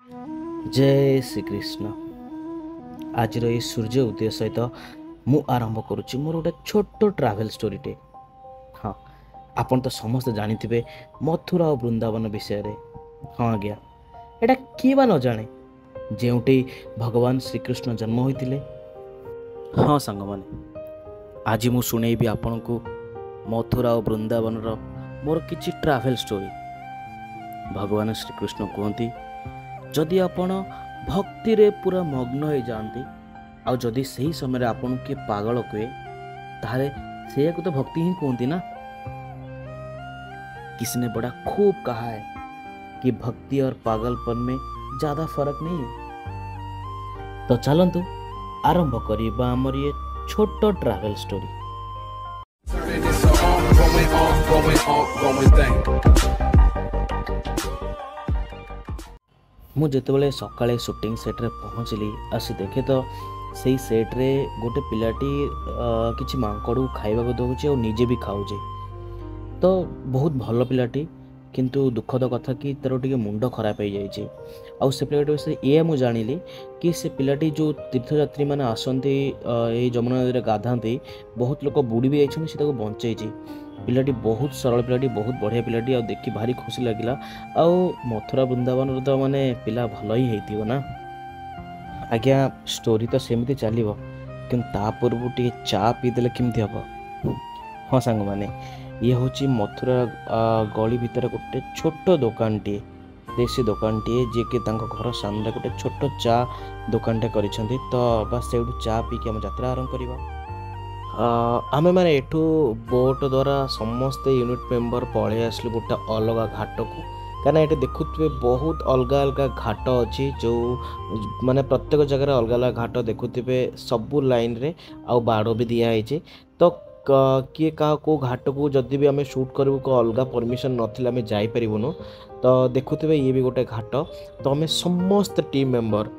जय श्री कृष्ण। आज ये सूर्य उदय सहित मु आरंभ करुच्ची मोर गोटे छोट ट्रावेल स्टोरीटे। हाँ, आपन तो समस्त जानी मथुरा और वृंदावन विषय रे। हाँ आज्ञा, एटा किए बा न जाने जेउटी भगवान श्रीकृष्ण जन्म होइतिले। हाँ सांग माने, आज मु शुणेबी आपन को मथुरा और वृंदावन मोर किछि ट्रावेल स्टोरी। भगवान श्रीकृष्ण कहती, जदि आपण भक्ति रे पूरा मग्न हो जाती आ जदि सही समय आपन के पागल कहे ताहले से तो भक्ति ही कहती ना। किसी ने बड़ा खूब कहा है कि भक्ति और पागलपन में ज्यादा फर्क नहीं है। तो चलंतु आरंभ करिबा हमर ये छोटो ट्रैवल स्टोरी। मु जेतेबेले सकाळे शूटिंग सेट रे पहुँचली आसी देखे तो सही सेट रे गोटे पिलाटी किछि मांकड़ू खाइबा दउछि और निजे भी खाउछि। तो बहुत भल पिलाटी, किंतु दुखद कथा कि तार टिके मुंड खराब हो जाइए। आउ से पिलाटी विषय ये मुझे जानिली कि से पिलाटी जो तीर्थयात्री मैंने आसती यमुना नदी में गाधाती, बहुत लोग बुड़ी भी जाइए, से बंचाई। पिलाटी बहुत सरल पिलाटी, बहुत बढ़िया पिलाटी, आ देखी भारी खुशी लगिला। आ मथुरा वृंदावन तो माने पिला भल ही होइतिबो ना। आज्ञा स्टोरी तो सेमती चलो, कि पूर्व टे चा पीदेले केमती हम। हाँ सांग माने, ये हूँ मथुरा गली भितर गोटे छोट दुकान टे, देसी दुकान टे, जी कि घर सामने गोटे छोट चा दुकान टे करिसेंती। तो बस से चा पीकि आम यात्रा आरंभ करवा। आमे माने एठू बोट द्वारा समस्त यूनिट मेंबर पड़े आसलु गोटे अलग घाट को। कहना ये देखुए बहुत अलग अलग घाट अच्छी, जो माने प्रत्येक जगह अलग अलग घाट देखुए सबू लाइन रे आ बाड़ भी दिखाई। तो किए क्या को घाट को जदि भी आम शूट करूँ को अलग परमिशन नाला आम जापरूँ। तो देखुए ये भी गोटे घाट। तो आम समस्त टीम मेंबर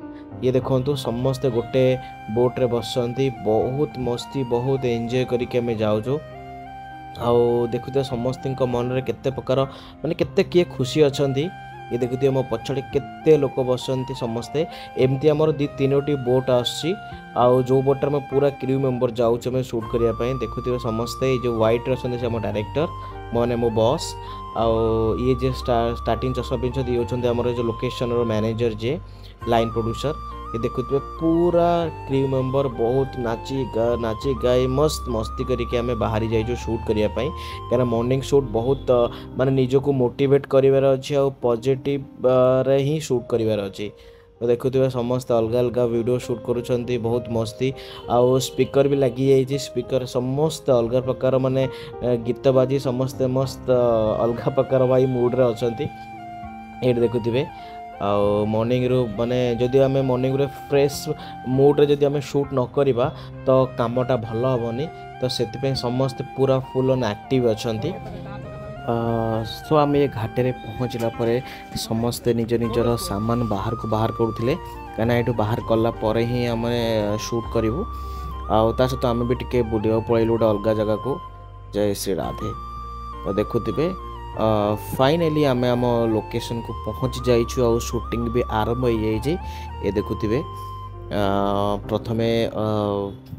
ये देखो समस्ते गोटे बोट रे बसंती, बहुत मस्ती बहुत एंजॉय करके आम जाऊँ। आउ देखुते समस्त मन रे केते प्रकार माने केते किए खुशी अछंती। ये देखुते मो पछड़े केते लोक बसंती समस्ते। एमती हमर दी तीनोटी बोट आसी, आउ जो बोटर में पूरा क्रू मेंबर जाऊँ आम शूट करने पे। देखुते समस्ते जो व्हाइट रही से डायरेक्टर माने मो बॉस, आउ ये जे स्टार्टिंग चश्मा पिंधते ये होते आम जो लोकेशन मैनेजर जे लाइन प्रोड्यूसर। ये देखुए पूरा क्रू मेंबर बहुत नाची गाई मस्त मस्ती करके आम बाहरी जाइए शूट करने। क्या मॉर्निंग शूट बहुत माने निजको मोटिवेट करार अच्छे और पॉजिटिव रे ही शूट करार अच्छे। तो देखुए समस्त अलग अलग वीडियो शूट करुँच, बहुत मस्ती। आउ स्पीकर भी लगी जाइए, स्पीकर समस्त अलग प्रकार माने गीत बाजी समस्ते मस्त अलग प्रकार भाई मूड रे अच्छा। ये देखुए आउ मॉर्निंग रू माने जदि आम मॉर्निंग रे फ्रेश मूड रे जदि आम शूट न करिबा तो कामटा भल हेनी। तो से समस्त पूरा फुल ऑन एक्टिव अच्छा। सो आम ये घाटे पहुँचला पर समस्ते निज निजर सामान बाहर को बाहर करुले, कहीं ये बाहर कला ही आम शूट करूँ। आ सहित आम भी टे बुलिया पलैलु गोटे अलग जगह को। जय श्री राधे। तो देखुए फाइनली आम आम लोकेशन को पहुँच जाइछु और शूटिंग भी आरंभ हो जाइए। ये देखुए प्रथमे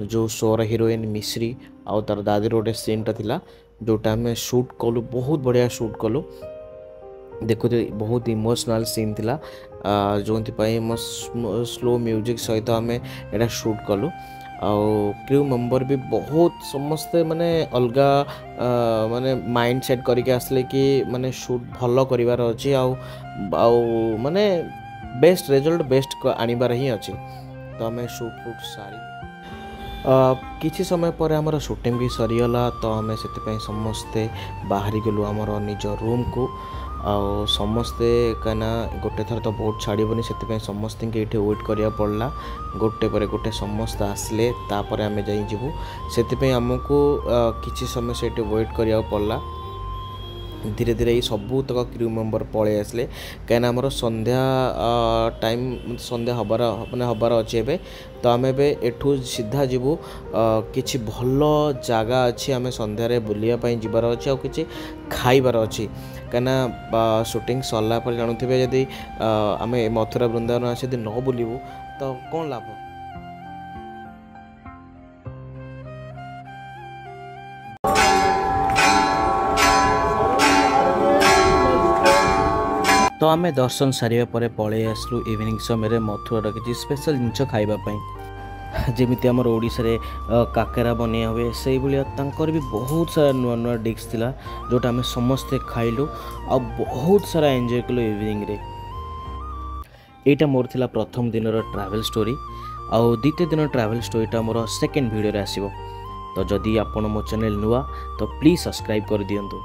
जो शोर हीरोइन मिश्री आउ तार दादी रोटे सीनटा थिला जोटा आम शूट कलु, बहुत बढ़िया शूट कलु। देखुते बहुत इमोशनल सीन थिला, जो स्लो म्यूजिक सहित आम एटा शूट कलु। आउ क्रू मेंबर भी बहुत समस्ते माने अलग माने माइंड सेट करके आसले कि माने शूट भल करिवार अछि, आउ माने बेस्ट रिजल्ट बेस्ट आनिबार ही अछि। तो आम शूट सारी किछि समय पर आमर शूटिंग भी सरीगला। तो आम से समस्ते बाहरी गलु आमर निज रूम को। आउ समस्ते कहीं गोटे थर तो बोट छाड़बनी, से समस्त ये वेट करा पड़ा। गोटे पर गोटे समस्त आसले तापर आम जाइबू, से आमको किसी समय से वेट करा पड़ा। धीरे धीरे ये सबूतक क्रू मेम्बर पलि आसले कहीं आमर संध्या टाइम संध्या हबार मैंने हबार अच्छे एवं तो आम एठू सीधा जीवु किछि भल जगह अच्छी आम संध्यारे बुलियापाई जीवार अच्छे और किछि खाइबार अच्छी कहीं शूटिंग सरला पर जानूे जदि आम मथुरा वृंदावन आसे यदि न बुलू तो कौन लाभ। तो आम दर्शन सारे पलि आसलु इवनिंग समय मथुरा किसी स्पेशल जिनस खाइबापी जमी आमर ओडिशा रे काकेरा बनिया हुए से भाया भी बहुत सारा नुआ नुआ डिश थिला जोटा आम समस्ते खाइलु आ बहुत सारा एंजॉय कलु इवनिंग रे। एटा मोर थिला प्रथम दिन ट्रैवल स्टोरी आउ द्वितीय दिन ट्रैवल स्टोरीटा मोर सेकेंड वीडियो रे आसीबो। तो जदि आपण मो चैनल नुआ तो प्लीज सब्सक्राइब कर दियंतु।